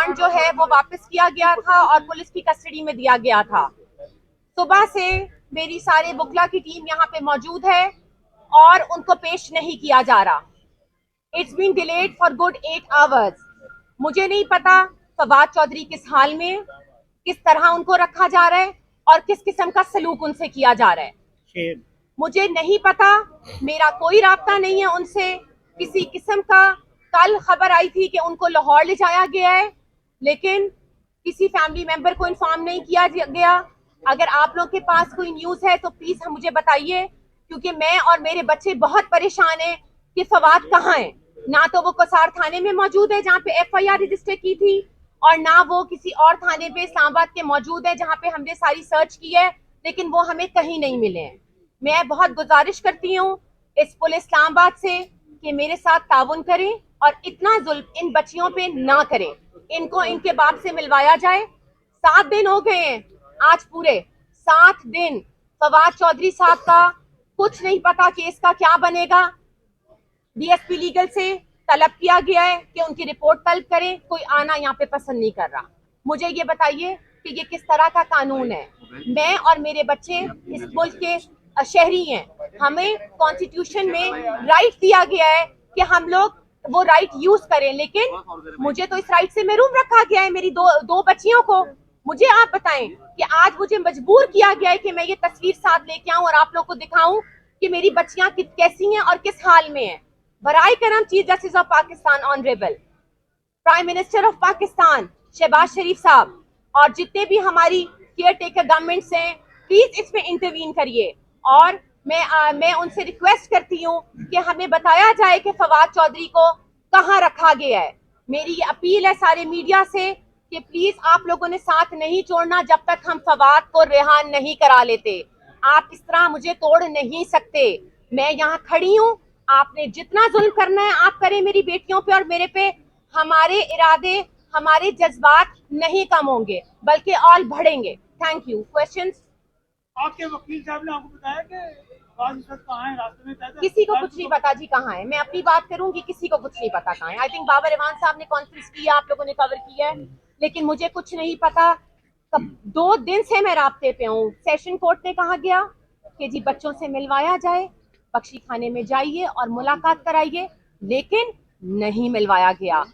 Remand जो है वो वापस किया गया था और पुलिस की कस्टडी में दिया गया था। सुबह से मेरी सारे बुकला की टीम यहाँ पे मौजूद है और उनको पेश नहीं किया जा रहा। It's been delayed for good 8 hours. मुझे नहीं पता फवाद चौधरी किस हाल में, किस तरह उनको रखा जा रहा है और किस किस्म का सलूक उनसे किया जा रहा है। मुझे नहीं पता, मेरा कोई राब्ता नहीं है उनसे किसी किस्म का। कल खबर आई थी कि उनको लाहौर ले जाया गया है, लेकिन किसी फैमिली मेंबर को इन्फॉर्म नहीं किया गया। अगर आप लोग के पास कोई न्यूज है तो प्लीज हम मुझे बताइए, क्योंकि मैं और मेरे बच्चे बहुत परेशान हैं कि फवाद कहाँ है। ना तो वो कसार थाने में मौजूद है जहाँ पे एफआईआर रजिस्टर की थी, और ना वो किसी और थाने पे इस्लामाबाद के मौजूद है जहाँ पे हमने सारी सर्च की है, लेकिन वो हमें कहीं नहीं मिले हैं। मैं बहुत गुजारिश करती हूँ इस पुलिस इस्लामाबाद से कि मेरे साथ ताउन करें और इतना जुल्म इन बच्चियों पे ना करें। इनको इनके बाप से मिलवाया जाए। 7 दिन हो गए हैं, आज पूरे 7 दिन फवाद चौधरी साहब का कुछ नहीं पता केस का क्या बनेगा। डीएसपी लीगल से तलब किया गया है कि उनकी रिपोर्ट तलब करें, कोई आना यहाँ पे पसंद नहीं कर रहा। मुझे ये बताइए कि ये किस तरह का कानून है। मैं और मेरे बच्चे इस मुल्क के शहरी हैं, हमें कॉन्स्टिट्यूशन में राइट दिया गया है कि हम लोग वो राइट यूज करें, लेकिन मुझे तो इस राइट से महरूम रखा गया है, मेरी दो बच्चियों को। मुझे आप बताएं कि आज मुझे मजबूर किया गया है कि मैं ये तस्वीर साथ लेके आऊं और आप लोग को दिखाऊं कि मेरी बच्चियां कैसी हैं और किस हाल में हैं। बराए करम chief justice of Pakistan honourable prime minister of Pakistan Shahbaz Sharif साहब और जितने भी हमारी केयर टेकर गवर्नमेंट्स हैं, प्लीज इसमें इंटरवीन करिए। और मैं उनसे रिक्वेस्ट करती हूँ कि हमें बताया जाए कि फवाद चौधरी को कहाँ रखा गया है। मेरी ये अपील है सारे मीडिया से कि प्लीज आप लोगों ने साथ नहीं छोड़ना जब तक हम फवाद को रिहा नहीं करा लेते। आप इस तरह मुझे तोड़ नहीं सकते। मैं यहाँ खड़ी हूँ, आपने जितना जुल्म करना है आप करें मेरी बेटियों पे और मेरे पे। हमारे इरादे, हमारे जज्बात नहीं कम होंगे बल्कि और बढ़ेंगे। Thank you. क्वेश्चंस? आपके वकील साहब ने आपको बताया कि कहाँ है, रास्ते में? किसी को कुछ नहीं पता जी कहाँ है। मैं अपनी बात करूंगी, किसी को कुछ नहीं पता कहाँ है। आई थिंक बाबर इमाम साहब ने कॉन्फ्रेंस किया, आप लोगों ने कवर किया है, लेकिन मुझे कुछ नहीं पता। 2 दिन से मैं राब्ते पे हूँ। सेशन कोर्ट ने कहा गया कि जी बच्चों से मिलवाया जाए, बख्शी खाने में जाइए और मुलाकात कराइए, लेकिन नहीं मिलवाया गया।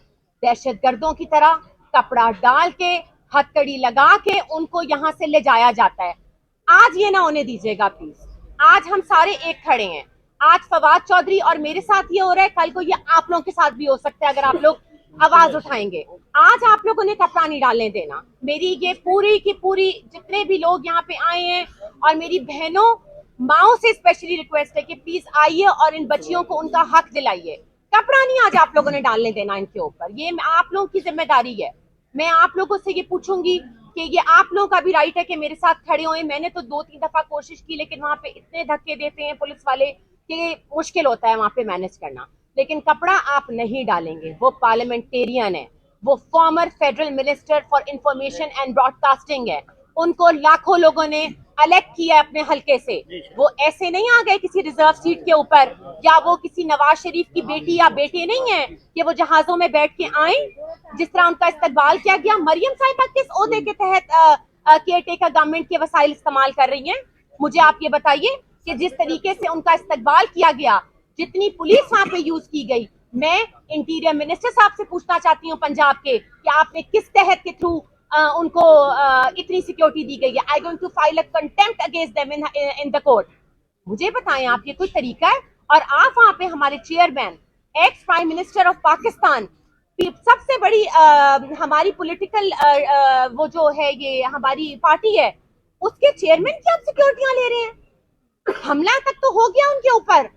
दहशतगर्दों की तरह कपड़ा डाल के, हथकड़ी लगा के उनको यहाँ से ले जाया जाता है। आज ये ना होने दीजिएगा प्लीज। आज हम सारे एक खड़े हैं। आज फवाद चौधरी और मेरे साथ ये हो रहा है, कल को ये आप लोगों के साथ भी हो सकता है अगर आप लोग आवाज उठाएंगे। आज आप लोगों ने कपड़ा नहीं डालने देना। मेरी ये पूरी की पूरी जितने भी लोग यहाँ पे आए हैं और मेरी बहनों माओ से स्पेशली रिक्वेस्ट है कि प्लीज आइए और इन बच्चियों को उनका हक दिलाइए। कपड़ा नहीं आज आप लोगों ने डालने देना इनके ऊपर, ये आप लोगों की जिम्मेदारी है। मैं आप लोगों से ये पूछूंगी कि ये आप लोगों का भी राइट है कि मेरे साथ खड़े हों। मैंने तो 2-3 दफा कोशिश की, लेकिन वहां पे इतने धक्के देते हैं पुलिस वाले कि मुश्किल होता है वहां पे मैनेज करना। लेकिन कपड़ा आप नहीं डालेंगे। वो पार्लियामेंटेरियन है, वो farmer federal minister for information and broadcasting है। उनको लाखों लोगों ने इलेक्ट किया अपने हल्के से। वो ऐसे नहीं आ गए किसी रिजर्व सीट के ऊपर, या वो किसी नवाज शरीफ की बेटी या बेटे नहीं है कि वो जहाजों में बैठ के आए। जिस तरह उनका इस्तकबाल किया गया, मरियम साहिबा किस ओहदे के तहत केयर टेकर गवर्नमेंट के वसाइल इस्तेमाल कर रही हैं? मुझे आप ये बताइए कि जिस तरीके से उनका इस्तकबाल किया गया, जितनी पुलिस वहां पे यूज की गई, मैं इंटीरियर मिनिस्टर साहब से पूछना चाहती हूँ पंजाब के कि आपने किस तहत के थ्रू उनको इतनी सिक्योरिटी दी गई है। I going to file a contempt against them in the court. मुझे बताएं आप, ये कोई तरीका है? और आप वहां पे हमारे chairman, ex prime minister of Pakistan, सबसे बड़ी हमारी पॉलिटिकल वो जो है ये हमारी पार्टी है, उसके चेयरमैन की आप सिक्योरिटियां ले रहे हैं। हमला तक तो हो गया उनके ऊपर।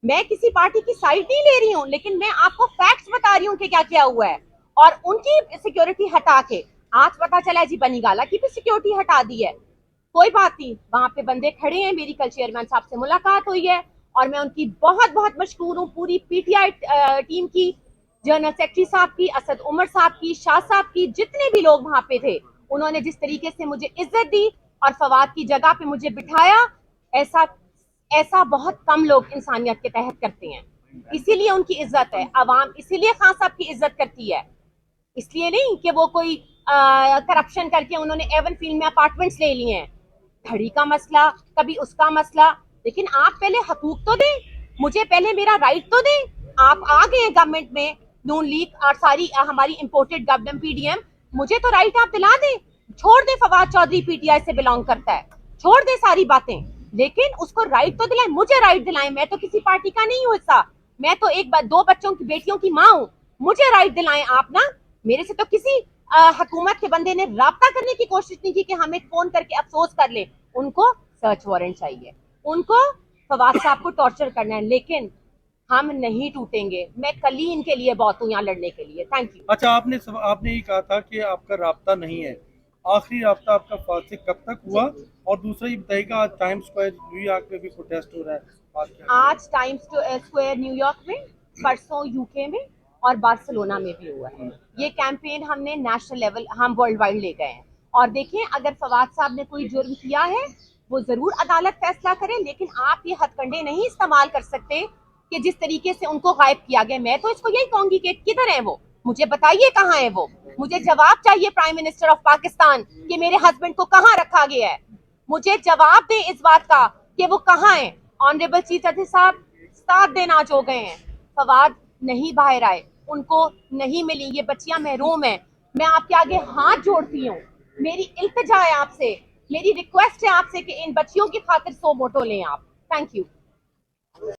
मैं किसी पार्टी की साइड नहीं ले रही हूँ, लेकिन मैं आपको फैक्ट्स बता रही हूँ कि क्या क्या हुआ है। और उनकी सिक्योरिटी हटा के आज पता चला है जी बनीगाला की भी सिक्योरिटी हटा दी है। कोई बात नहीं, वहां पे बंदे खड़े हैं। मेरी कल चेयरमैन साहब से मुलाकात हुई है और मैं उनकी बहुत बहुत मशकूर हूँ, पूरी पीटीआई टीम की, जनरल सेक्रेटरी साहब की, असद उमर साहब की, शाह साहब की, जितने भी लोग वहां पे थे, उन्होंने जिस तरीके से मुझे इज्जत दी और फवाद की जगह पे मुझे बिठाया, ऐसा बहुत कम लोग इंसानियत के तहत करते हैं। इसीलिए उनकी इज्जत है, अवाम इसीलिए खान साहब की इज्जत करती है। इसलिए नहीं कि वो कोई करप्शन करके उन्होंने एवन फील्ड में अपार्टमेंट्स ले लिए हैं। घड़ी का मसला, कभी उसका मसला, लेकिन आप पहले हकूक तो दें, मुझे पहले मेरा राइट तो दें। आप आ गए गवर्नमेंट में, नून लीग और सारी हमारी इंपोर्टेड गवर्नमेंट पीडीएम, मुझे तो राइट आप दिला दें। छोड़ दे फवाद चौधरी पीटीआई से बिलोंग करता है, छोड़ दे सारी बातें, लेकिन उसको राइट तो दिलाएं, मुझे राइट दिलाएं। मैं तो किसी पार्टी का नहीं हूँ हिस्सा, मैं तो एक दो बच्चों की बेटियों की माँ हूँ, मुझे राइट दिलाएं आप ना। मेरे से तो किसी हुकूमत के बंदे ने राब्ता करने की कोशिश नहीं की कि हम एक फोन करके अफसोस कर ले। उनको सर्च वारंट चाहिए, उनको फवाद साहब को टॉर्चर करना है, लेकिन हम नहीं टूटेंगे। मैं कल ही इनके लिए बहुत हूँ यहाँ लड़ने के लिए। Thank you. अच्छा, आपने ये कहा था कि आपका राब्ता नहीं है, आखिरी राब्ता आपका फाद से कब तक हुआ? और दूसरा ये बताइएगा, आज टाइम स्क्वायर न्यूयॉर्क में भी प्रोटेस्ट हो रहा है, बात क्या है? आज टाइम्स स्क्वायर न्यूयॉर्क में, परसों यूके में और बार्सिलोना में भी हुआ है। ये कैंपेन हमने नेशनल लेवल, हम वर्ल्ड वाइड ले गए हैं। और देखें, अगर फवाद साहब ने कोई जुर्म किया है वो जरूर अदालत फैसला करे, लेकिन आप ये हथकंडे नहीं इस्तेमाल कर सकते कि जिस तरीके से उनको गायब किया गया। मैं तो इसको यही कहूंगी कि किधर है वो, मुझे बताइए कहाँ है वो। मुझे जवाब चाहिए प्राइम मिनिस्टर ऑफ पाकिस्तान कि मेरे हस्बैंड को कहाँ रखा गया है। मुझे जवाब दें इस बात का कि वो कहाँ है। ऑनरेबल चीफ जस्टिस साहब 7 दिन आज हो गए हैं, फवाद नहीं बाहर आए, उनको नहीं मिली, ये बच्चियां महरूम हैं। मैं आपके आगे हाथ जोड़ती हूँ, मेरी इल्तिजा है आपसे, मेरी रिक्वेस्ट है आपसे कि इन बच्चियों की खातिर 100 वोटों लें आप। Thank you.